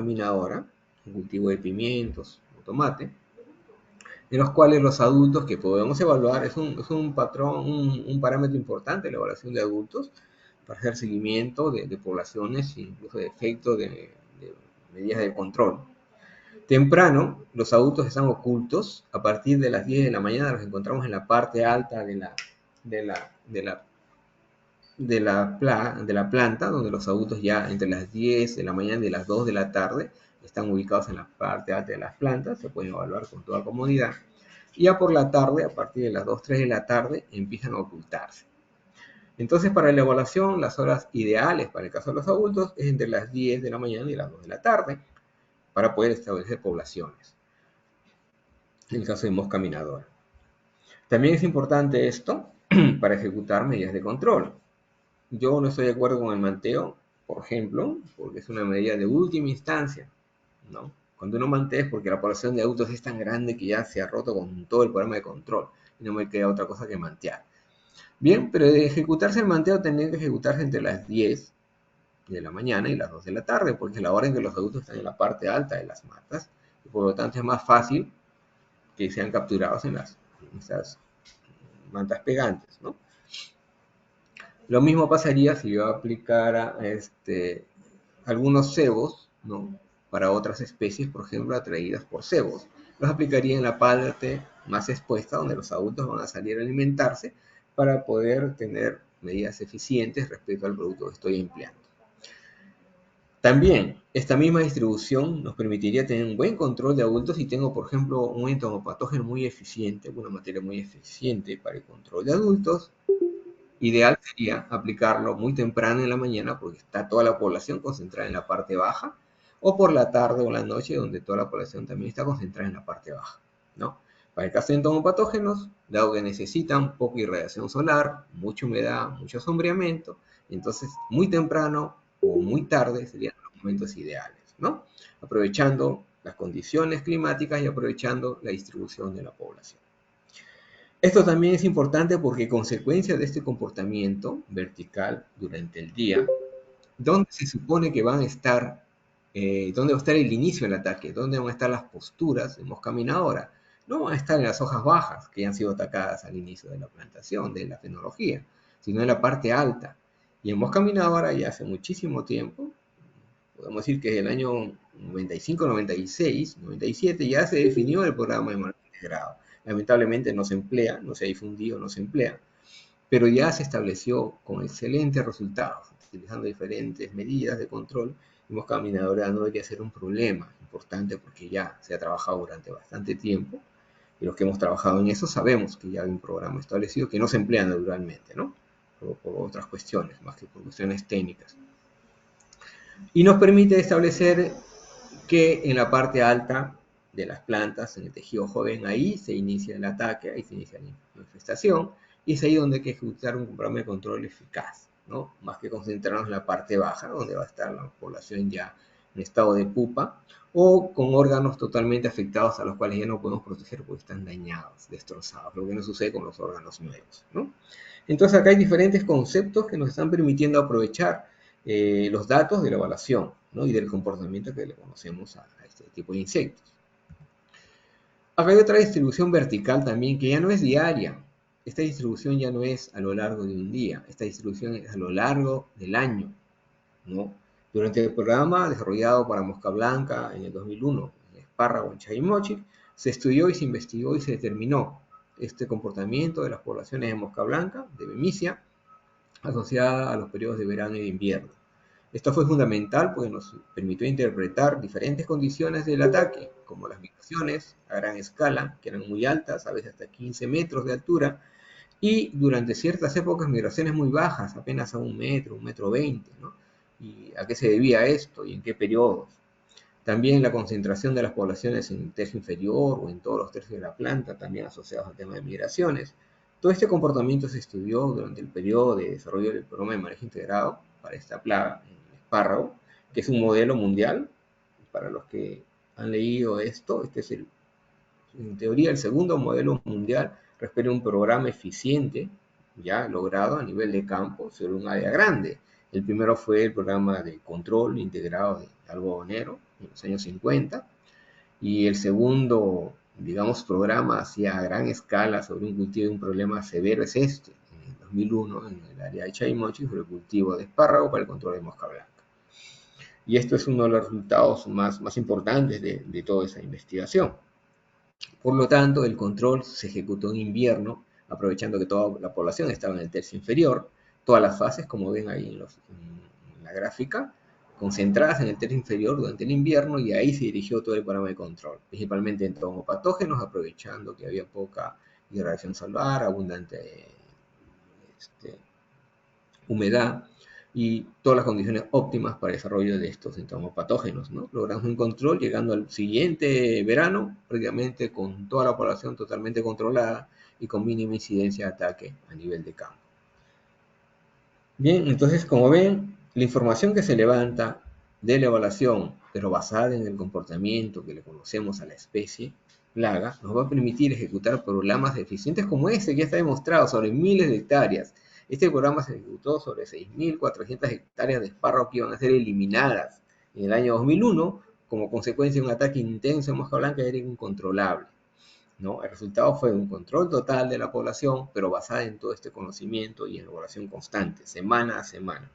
caminadora, un cultivo de pimientos o tomate, en los cuales los adultos que podemos evaluar, es un patrón, un parámetro importante la evaluación de adultos para hacer seguimiento de poblaciones e incluso de efectos de medidas de control. Temprano, los adultos están ocultos. A partir de las 10 de la mañana los encontramos en la parte alta de la, de la, de la planta, donde los adultos ya entre las 10 de la mañana y las 2 de la tarde están ubicados en la parte alta de las plantas, se pueden evaluar con toda comodidad. Y ya por la tarde, a partir de las 2, 3 de la tarde, empiezan a ocultarse. Entonces, para la evaluación, las horas ideales para el caso de los adultos es entre las 10 de la mañana y las 2 de la tarde, para poder establecer poblaciones, en el caso de mosca minadora. También es importante esto para ejecutar medidas de control. Yo no estoy de acuerdo con el manteo, por ejemplo, porque es una medida de última instancia, ¿no? Cuando uno mantea es porque la población de adultos es tan grande que ya se ha roto con todo el programa de control y no me queda otra cosa que mantear. Bien, pero de ejecutarse el manteo tendría que ejecutarse entre las 10 de la mañana y las 2 de la tarde, porque es la hora en que los adultos están en la parte alta de las matas, y por lo tanto es más fácil que sean capturados en esas mantas pegantes, ¿no? Lo mismo pasaría si yo aplicara algunos cebos, ¿no? Para otras especies, por ejemplo, atraídas por cebos. Los aplicaría en la parte más expuesta, donde los adultos van a salir a alimentarse, para poder tener medidas eficientes respecto al producto que estoy empleando. También, esta misma distribución nos permitiría tener un buen control de adultos si tengo, por ejemplo, un entomopatógeno muy eficiente, una materia muy eficiente para el control de adultos. Ideal sería aplicarlo muy temprano en la mañana porque está toda la población concentrada en la parte baja, o por la tarde o la noche donde toda la población también está concentrada en la parte baja, ¿no? Para el caso de entomopatógenos, dado que necesitan poca irradiación solar, mucha humedad, mucho sombreamiento, entonces muy temprano o muy tarde serían los momentos ideales, ¿no? Aprovechando las condiciones climáticas y aprovechando la distribución de la población. Esto también es importante porque consecuencia de este comportamiento vertical durante el día, ¿dónde se supone que van a estar, dónde va a estar el inicio del ataque? ¿Dónde van a estar las posturas de mosca minadora? No van a estar en las hojas bajas, que ya han sido atacadas al inicio de la plantación, de la fenología, sino en la parte alta. Y en mosca minadora ya hace muchísimo tiempo, podemos decir que desde el año 95, 96, 97, ya se definió el programa de manejo integrado. Lamentablemente no se emplea, no se ha difundido, no se emplea, pero ya se estableció con excelentes resultados, utilizando diferentes medidas de control. Y mosca minadora no debería ser un problema importante porque ya se ha trabajado durante bastante tiempo, y los que hemos trabajado en eso sabemos que ya hay un programa establecido que no se emplea naturalmente, ¿no? Por otras cuestiones, más que por cuestiones técnicas. Y nos permite establecer que en la parte alta de las plantas, en el tejido joven, ahí se inicia el ataque, ahí se inicia la infestación, y es ahí donde hay que ejecutar un programa de control eficaz, ¿no? Más que concentrarnos en la parte baja, donde va a estar la población ya en estado de pupa, o con órganos totalmente afectados a los cuales ya no podemos proteger porque están dañados, destrozados, lo que no sucede con los órganos nuevos, ¿no? Entonces acá hay diferentes conceptos que nos están permitiendo aprovechar los datos de la evaluación, ¿no? Y del comportamiento que le conocemos a este tipo de insectos. Acá hay otra distribución vertical también que ya no es diaria. Esta distribución ya no es a lo largo de un día, esta distribución es a lo largo del año, ¿no? Durante el programa desarrollado para mosca blanca en el 2001, en espárrago en Chaymochic, se estudió y se investigó y se determinó este comportamiento de las poblaciones de mosca blanca, de Bemisia, asociada a los periodos de verano y de invierno. Esto fue fundamental porque nos permitió interpretar diferentes condiciones del ataque, como las migraciones a gran escala, que eran muy altas, a veces hasta 15 metros de altura, y durante ciertas épocas migraciones muy bajas, apenas a 1 metro 20, ¿no? ¿Y a qué se debía esto y en qué periodos? También la concentración de las poblaciones en el tercio inferior o en todos los tercios de la planta, también asociados al tema de migraciones. Todo este comportamiento se estudió durante el periodo de desarrollo del programa de manejo integrado para esta plaga, el espárrago, que es un modelo mundial. Para los que han leído esto, este es en teoría el segundo modelo mundial respecto a un programa eficiente ya logrado a nivel de campo sobre un área grande. El primero fue el programa de control integrado de algodonero, en los años 50, y el segundo, digamos, programa hacia gran escala sobre un cultivo de un problema severo es este, en el 2001, en el área de Chaymochi, sobre el cultivo de espárrago para el control de mosca blanca. Y esto es uno de los resultados más importantes de toda esa investigación. Por lo tanto, el control se ejecutó en invierno, aprovechando que toda la población estaba en el tercio inferior, todas las fases, como ven ahí en la gráfica, concentradas en el tercio inferior durante el invierno, y ahí se dirigió todo el programa de control, principalmente en entomopatógenos, aprovechando que había poca irradiación solar, abundante este, humedad y todas las condiciones óptimas para el desarrollo de estos entomopatógenos, ¿no? Logramos un control llegando al siguiente verano, prácticamente con toda la población totalmente controlada y con mínima incidencia de ataque a nivel de campo. Bien, entonces, como ven, la información que se levanta de la evaluación, pero basada en el comportamiento que le conocemos a la especie plaga, nos va a permitir ejecutar programas eficientes como este, que ya está demostrado sobre miles de hectáreas. Este programa se ejecutó sobre 6.400 hectáreas de espárrago que iban a ser eliminadas en el año 2001 como consecuencia de un ataque intenso en mosca blanca y era incontrolable, ¿no? El resultado fue un control total de la población, pero basada en todo este conocimiento y en evaluación constante, semana a semana.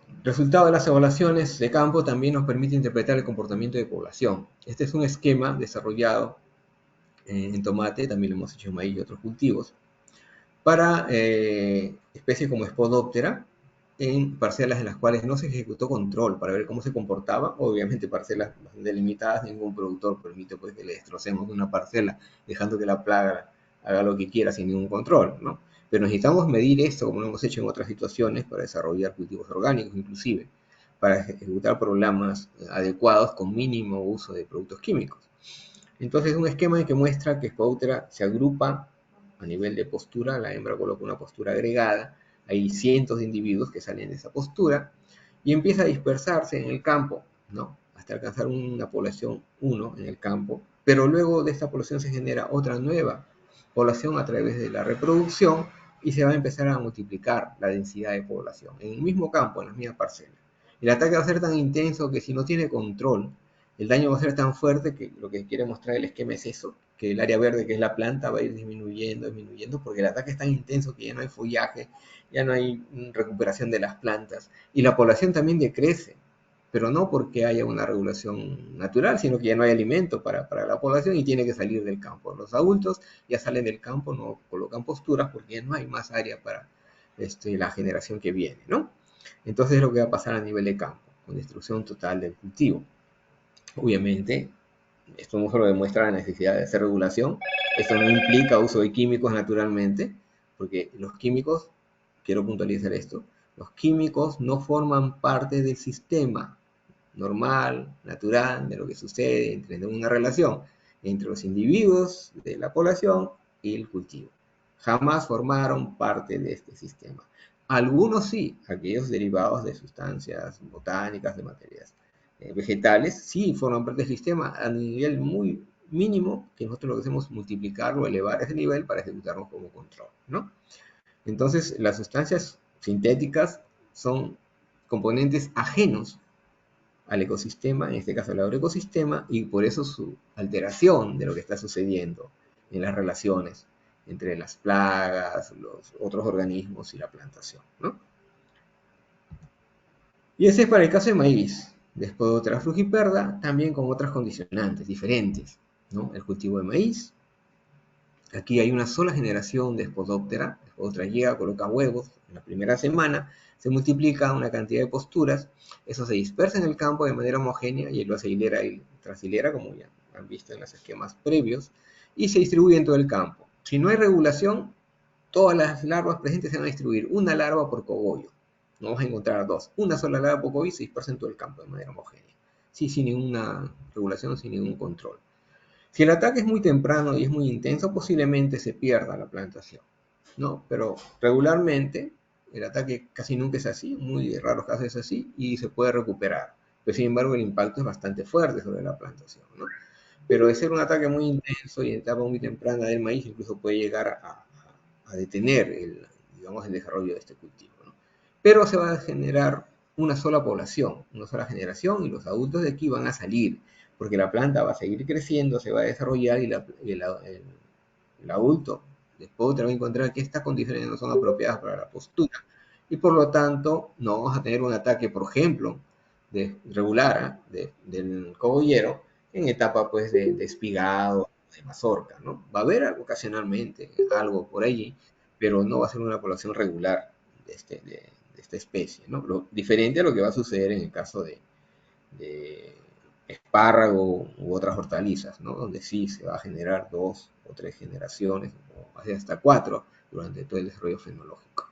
El resultado de las evaluaciones de campo también nos permite interpretar el comportamiento de población. Este es un esquema desarrollado en tomate, también lo hemos hecho en maíz y otros cultivos, para especies como Spodoptera, en parcelas en las cuales no se ejecutó control para ver cómo se comportaba. Obviamente parcelas delimitadas, ningún productor permite pues, que le destrocemos una parcela dejando que la plaga haga lo que quiera sin ningún control, ¿no? Pero necesitamos medir esto como lo hemos hecho en otras situaciones para desarrollar cultivos orgánicos inclusive, para ejecutar programas adecuados con mínimo uso de productos químicos. Entonces es un esquema que muestra que Spodoptera se agrupa a nivel de postura, la hembra coloca una postura agregada, hay cientos de individuos que salen de esa postura y empieza a dispersarse en el campo, ¿no? Hasta alcanzar una población 1 en el campo, pero luego de esta población se genera otra nueva población a través de la reproducción y se va a empezar a multiplicar la densidad de población en el mismo campo, en las mismas parcelas. El ataque va a ser tan intenso que si no tiene control, el daño va a ser tan fuerte que lo que quiere mostrar el esquema es eso, que el área verde, que es la planta, va a ir disminuyendo, disminuyendo, porque el ataque es tan intenso que ya no hay follaje, ya no hay recuperación de las plantas, y la población también decrece, pero no porque haya una regulación natural, sino que ya no hay alimento para la población y tiene que salir del campo. Los adultos ya salen del campo, no colocan posturas porque ya no hay más área para la generación que viene, ¿no? Entonces es lo que va a pasar a nivel de campo, con destrucción total del cultivo. Obviamente, esto no solo demuestra la necesidad de hacer regulación, esto no implica uso de químicos naturalmente, porque los químicos, quiero puntualizar esto, los químicos no forman parte del sistema normal, natural, de lo que sucede entre una relación entre los individuos de la población y el cultivo. Jamás formaron parte de este sistema. Algunos sí, aquellos derivados de sustancias botánicas, de materias vegetales, sí forman parte del sistema a nivel muy mínimo, que nosotros lo que hacemos es multiplicarlo, elevar ese nivel para ejecutarlo como control, ¿no? Entonces, las sustancias sintéticas son componentes ajenos al ecosistema, en este caso al agroecosistema, y por eso su alteración de lo que está sucediendo en las relaciones entre las plagas, los otros organismos y la plantación, ¿no? Y ese es para el caso de maíz. Después de otra frugiperda, también con otras condicionantes diferentes, ¿no? El cultivo de maíz. Aquí hay una sola generación de Spodoptera. Spodoptera llega, coloca huevos en la primera semana, se multiplica una cantidad de posturas, eso se dispersa en el campo de manera homogénea y lo hace hilera y tras hilera, como ya han visto en los esquemas previos, y se distribuye en todo el campo. Si no hay regulación, todas las larvas presentes se van a distribuir, una larva por cogollo. No vamos a encontrar dos. Una sola larva por cogollo y se dispersa en todo el campo de manera homogénea. Sí, sin ninguna regulación, sin ningún control. Si el ataque es muy temprano y es muy intenso, posiblemente se pierda la plantación, ¿no? Pero regularmente el ataque casi nunca es así, muy raros casos es así y se puede recuperar. Pero sin embargo el impacto es bastante fuerte sobre la plantación, ¿no? Pero de ser un ataque muy intenso y en etapa muy temprana del maíz, incluso puede llegar a detener digamos, el desarrollo de este cultivo, ¿no? Pero se va a generar una sola población, una sola generación, y los adultos de aquí van a salir, porque la planta va a seguir creciendo, se va a desarrollar y el adulto después te va a encontrar que estas condiciones no son apropiadas para la postura. Y por lo tanto, no vamos a tener un ataque, por ejemplo, regular del cogollero en etapa pues de espigado, de mazorca, ¿no? Va a haber ocasionalmente algo por allí, pero no va a ser una población regular de esta especie, ¿no? Diferente a lo que va a suceder en el caso de espárrago u otras hortalizas, ¿no? Donde sí se va a generar 2 o 3 generaciones, o hasta 4 durante todo el desarrollo fenológico.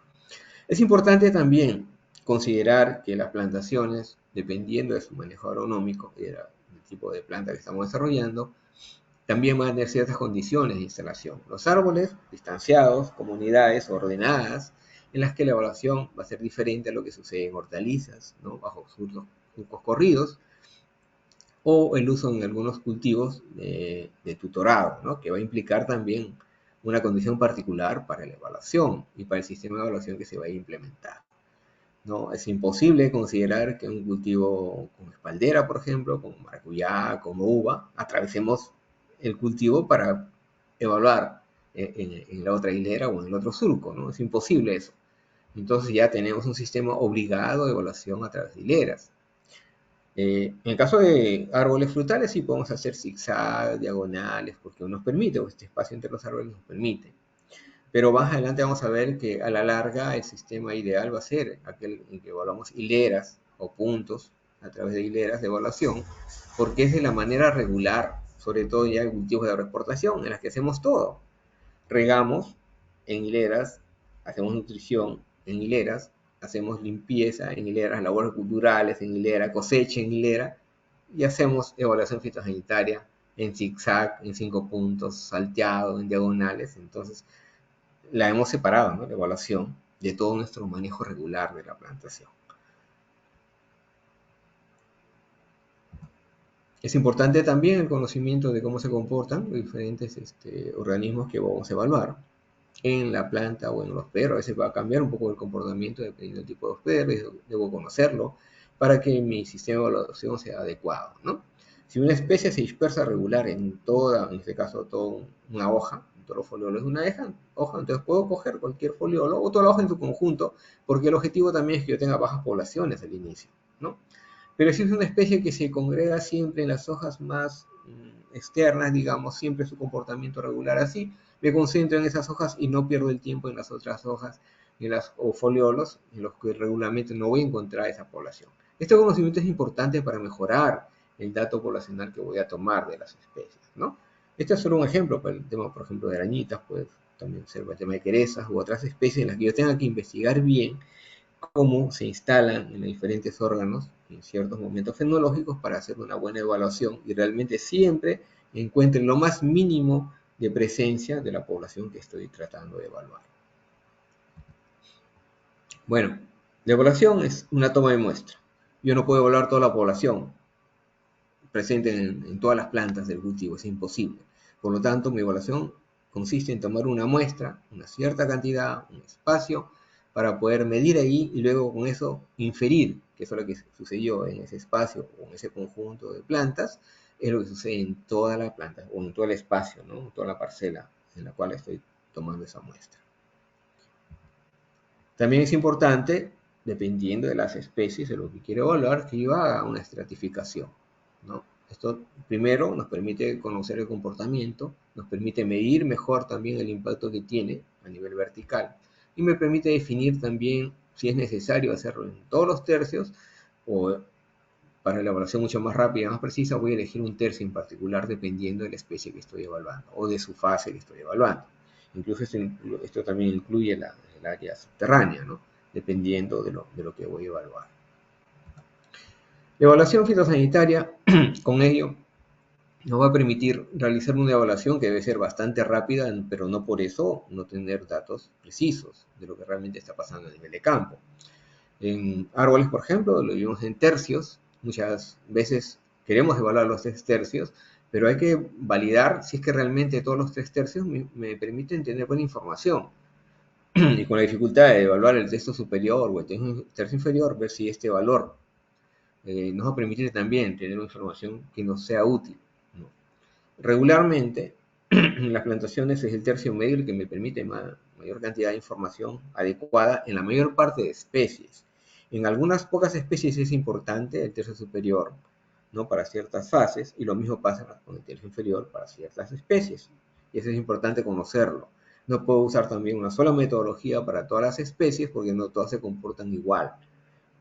Es importante también considerar que las plantaciones, dependiendo de su manejo agronómico y del tipo de planta que estamos desarrollando, también van a tener ciertas condiciones de instalación. Los árboles distanciados, comunidades ordenadas, en las que la evaluación va a ser diferente a lo que sucede en hortalizas, ¿no? Bajo surcos corridos, o el uso en algunos cultivos de tutorado, ¿no? Que va a implicar también una condición particular para la evaluación y para el sistema de evaluación que se va a implementar. ¿No? Es imposible considerar que un cultivo como espaldera, por ejemplo, como maracuyá, como uva, atravesemos el cultivo para evaluar en la otra hilera o en el otro surco, ¿no? Es imposible eso. Entonces ya tenemos un sistema obligado de evaluación a través de hileras. En el caso de árboles frutales sí podemos hacer zigzag, diagonales, porque nos permite, o este espacio entre los árboles nos permite. Pero más adelante vamos a ver que a la larga el sistema ideal va a ser aquel en que evaluamos hileras o puntos a través de hileras de evaluación, porque es de la manera regular, sobre todo ya en cultivos de agroexportación, en las que hacemos todo. Regamos en hileras, hacemos nutrición en hileras, hacemos limpieza en hileras, labores culturales en hilera, cosecha en hilera, y hacemos evaluación fitosanitaria en zigzag, en 5 puntos, salteado, en diagonales. Entonces, la hemos separado, ¿no? La evaluación de todo nuestro manejo regular de la plantación. Es importante también el conocimiento de cómo se comportan los diferentes organismos que vamos a evaluar en la planta o en los perros. A veces va a cambiar un poco el comportamiento dependiendo del tipo de hospederos, debo conocerlo para que mi sistema de evaluación sea adecuado, ¿no? Si una especie se dispersa regular en toda, en este caso, toda una hoja, todos los foliolos de una hoja, entonces puedo coger cualquier foliolo o toda la hoja en su conjunto, porque el objetivo también es que yo tenga bajas poblaciones al inicio, ¿no? Pero si es una especie que se congrega siempre en las hojas más externas, digamos, siempre su comportamiento regular así, me concentro en esas hojas y no pierdo el tiempo en las otras hojas o foliolos en los que regularmente no voy a encontrar esa población. Este conocimiento es importante para mejorar el dato poblacional que voy a tomar de las especies, ¿no? Este es solo un ejemplo, para el tema, por ejemplo, de arañitas, puede también ser el tema de querezas u otras especies en las que yo tenga que investigar bien cómo se instalan en los diferentes órganos en ciertos momentos fenológicos para hacer una buena evaluación y realmente siempre encuentren lo más mínimo de presencia de la población que estoy tratando de evaluar. Bueno, la evaluación es una toma de muestra. Yo no puedo evaluar toda la población presente en todas las plantas del cultivo, es imposible. Por lo tanto, mi evaluación consiste en tomar una muestra, una cierta cantidad, un espacio, para poder medir ahí y luego con eso inferir que eso es lo que sucedió en ese espacio o en ese conjunto de plantas, es lo que sucede en toda la planta o en todo el espacio, ¿no? En toda la parcela en la cual estoy tomando esa muestra. También es importante, dependiendo de las especies de lo que quiero evaluar, que yo haga una estratificación, ¿no? Esto primero nos permite conocer el comportamiento, nos permite medir mejor también el impacto que tiene a nivel vertical y me permite definir también si es necesario hacerlo en todos los tercios o para la evaluación mucho más rápida y más precisa voy a elegir un tercio en particular dependiendo de la especie que estoy evaluando o de su fase que estoy evaluando. Incluso esto también incluye el área subterránea, ¿no? Dependiendo de lo que voy a evaluar. La evaluación fitosanitaria, con ello, nos va a permitir realizar una evaluación que debe ser bastante rápida, pero no por eso no tener datos precisos de lo que realmente está pasando a nivel de campo. En árboles, por ejemplo, lo vimos en tercios. Muchas veces queremos evaluar los 3 tercios, pero hay que validar si es que realmente todos los 3 tercios me permiten tener buena información. y con la dificultad de evaluar el texto superior o el tercio inferior, ver si este valor nos va a permitir también tener una información que nos sea útil, ¿no? Regularmente, en las plantaciones es el tercio medio el que me permite mayor cantidad de información adecuada en la mayor parte de especies. En algunas pocas especies es importante el tercio superior, ¿no? Para ciertas fases, y lo mismo pasa con el tercio inferior para ciertas especies. Y eso es importante conocerlo. No puedo usar también una sola metodología para todas las especies porque no todas se comportan igual,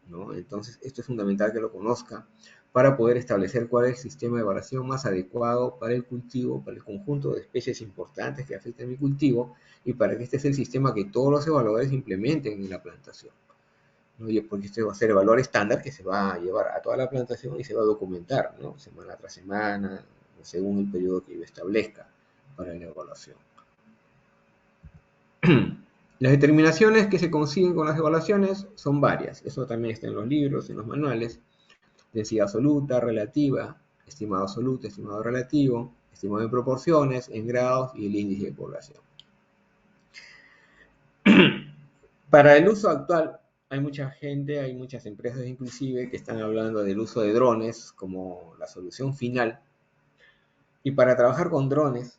¿no? Entonces, esto es fundamental que lo conozca para poder establecer cuál es el sistema de evaluación más adecuado para el cultivo, para el conjunto de especies importantes que afectan mi cultivo y para que este sea el sistema que todos los evaluadores implementen en la plantación, ¿no? Porque este va a ser el valor estándar que se va a llevar a toda la plantación y se va a documentar, ¿no? Semana tras semana, según el periodo que yo establezca para la evaluación. Las determinaciones que se consiguen con las evaluaciones son varias. Eso también está en los libros, en los manuales. Densidad absoluta, relativa, estimado absoluto, estimado relativo, estimado en proporciones, en grados y el índice de población. Para el uso actual, hay mucha gente, hay muchas empresas inclusive que están hablando del uso de drones como la solución final. Y para trabajar con drones,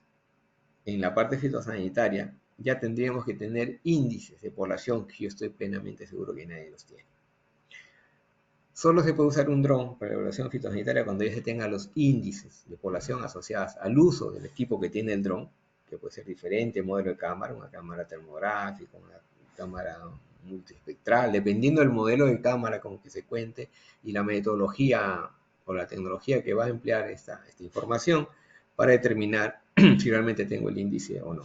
en la parte fitosanitaria, ya tendríamos que tener índices de población que yo estoy plenamente seguro que nadie los tiene. Solo se puede usar un dron para la evaluación fitosanitaria cuando ya se tengan los índices de población asociados al uso del equipo que tiene el dron, que puede ser diferente, modelo de cámara, una cámara termográfica, una cámara multiespectral, dependiendo del modelo de cámara con que se cuente y la metodología o la tecnología que va a emplear esta información para determinar si realmente tengo el índice o no.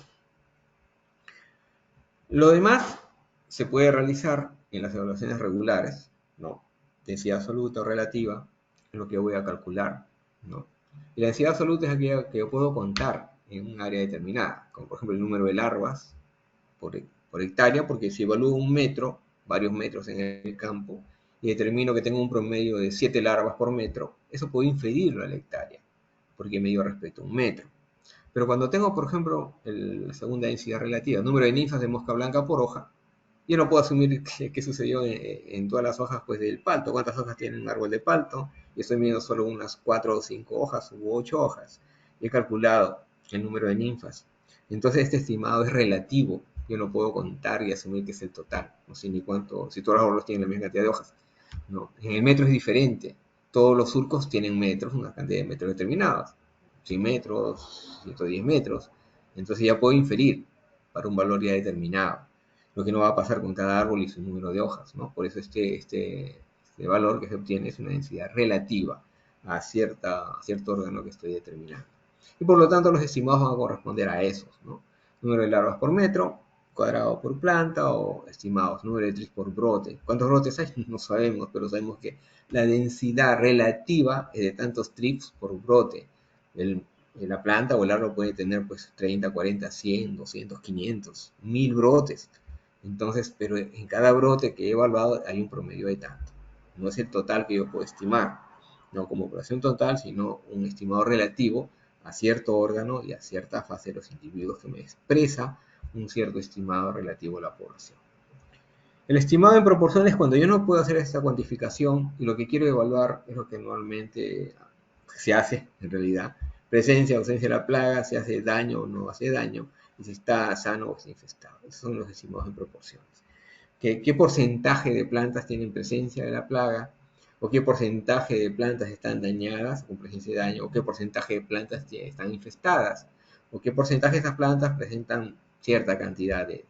Lo demás se puede realizar en las evaluaciones regulares, ¿no? Densidad absoluta o relativa es lo que voy a calcular, ¿no? Y la densidad absoluta es aquella que yo puedo contar en un área determinada, como por ejemplo el número de larvas por hectárea, porque si evalúo un metro, varios metros en el campo, y determino que tengo un promedio de 7 larvas por metro, eso puedo inferirlo a la hectárea, porque me dio respecto a un metro. Pero cuando tengo, por ejemplo, la segunda densidad relativa, número de ninfas de mosca blanca por hoja, yo no puedo asumir qué sucedió en todas las hojas pues, del palto, cuántas hojas tiene un árbol de palto, y estoy viendo solo unas 4 o 5 hojas u 8 hojas. Y he calculado el número de ninfas. Entonces este estimado es relativo, yo no puedo contar y asumir que es el total, no sé ni cuánto, si todos los árboles tienen la misma cantidad de hojas. No, en el metro es diferente, todos los surcos tienen metros, una cantidad de metros determinados, 100 metros, 110 metros, entonces ya puedo inferir para un valor ya determinado lo que no va a pasar con cada árbol y su número de hojas, ¿no? Por eso este valor que se obtiene es una densidad relativa a cierto órgano que estoy determinando. Y por lo tanto los estimados van a corresponder a esos, ¿no? Número de larvas por metro, cuadrado por planta o estimados, número de trips por brote. ¿Cuántos brotes hay? No sabemos, pero sabemos que la densidad relativa es de tantos trips por brote. La planta o el árbol puede tener pues 30, 40, 100, 200, 500, 1000 brotes. Entonces, pero en cada brote que he evaluado hay un promedio de tanto. No es el total que yo puedo estimar, no como población total, sino un estimado relativo a cierto órgano y a cierta fase de los individuos que me expresa un cierto estimado relativo a la población. El estimado en proporción es cuando yo no puedo hacer esta cuantificación y lo que quiero evaluar es lo que normalmente se hace en realidad. Presencia o ausencia de la plaga, si hace daño o no hace daño, y si está sano o está infestado. Esos son los estimados en proporciones. ¿Qué porcentaje de plantas tienen presencia de la plaga? ¿O qué porcentaje de plantas están dañadas con presencia de daño? ¿O qué porcentaje de plantas están infestadas? ¿O qué porcentaje de esas plantas presentan cierta cantidad de,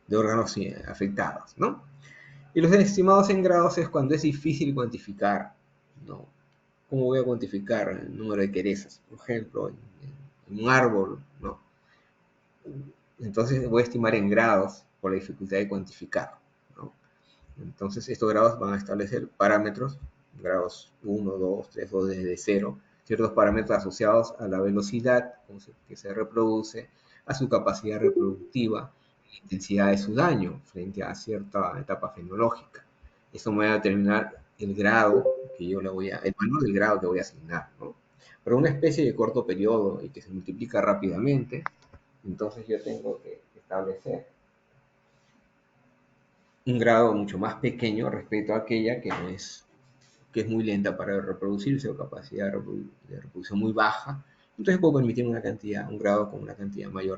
de órganos afectados, ¿no? Y los estimados en grados es cuando es difícil cuantificar, ¿no? ¿Cómo voy a cuantificar el número de querezas? Por ejemplo, en un árbol, ¿no? Entonces voy a estimar en grados por la dificultad de cuantificar, ¿no? Entonces estos grados van a establecer parámetros, grados 1, 2, 3 o desde 0, ciertos parámetros asociados a la velocidad que se reproduce, a su capacidad reproductiva, la intensidad de su daño frente a cierta etapa fenológica. Eso me va a determinar el grado que yo le voy a, el valor del grado que voy a asignar, ¿no? Pero una especie de corto periodo y que se multiplica rápidamente, Entonces yo tengo que establecer un grado mucho más pequeño respecto a aquella que es muy lenta para reproducirse o capacidad de reproducción muy baja. Entonces puedo permitir una cantidad, un grado con una cantidad mayor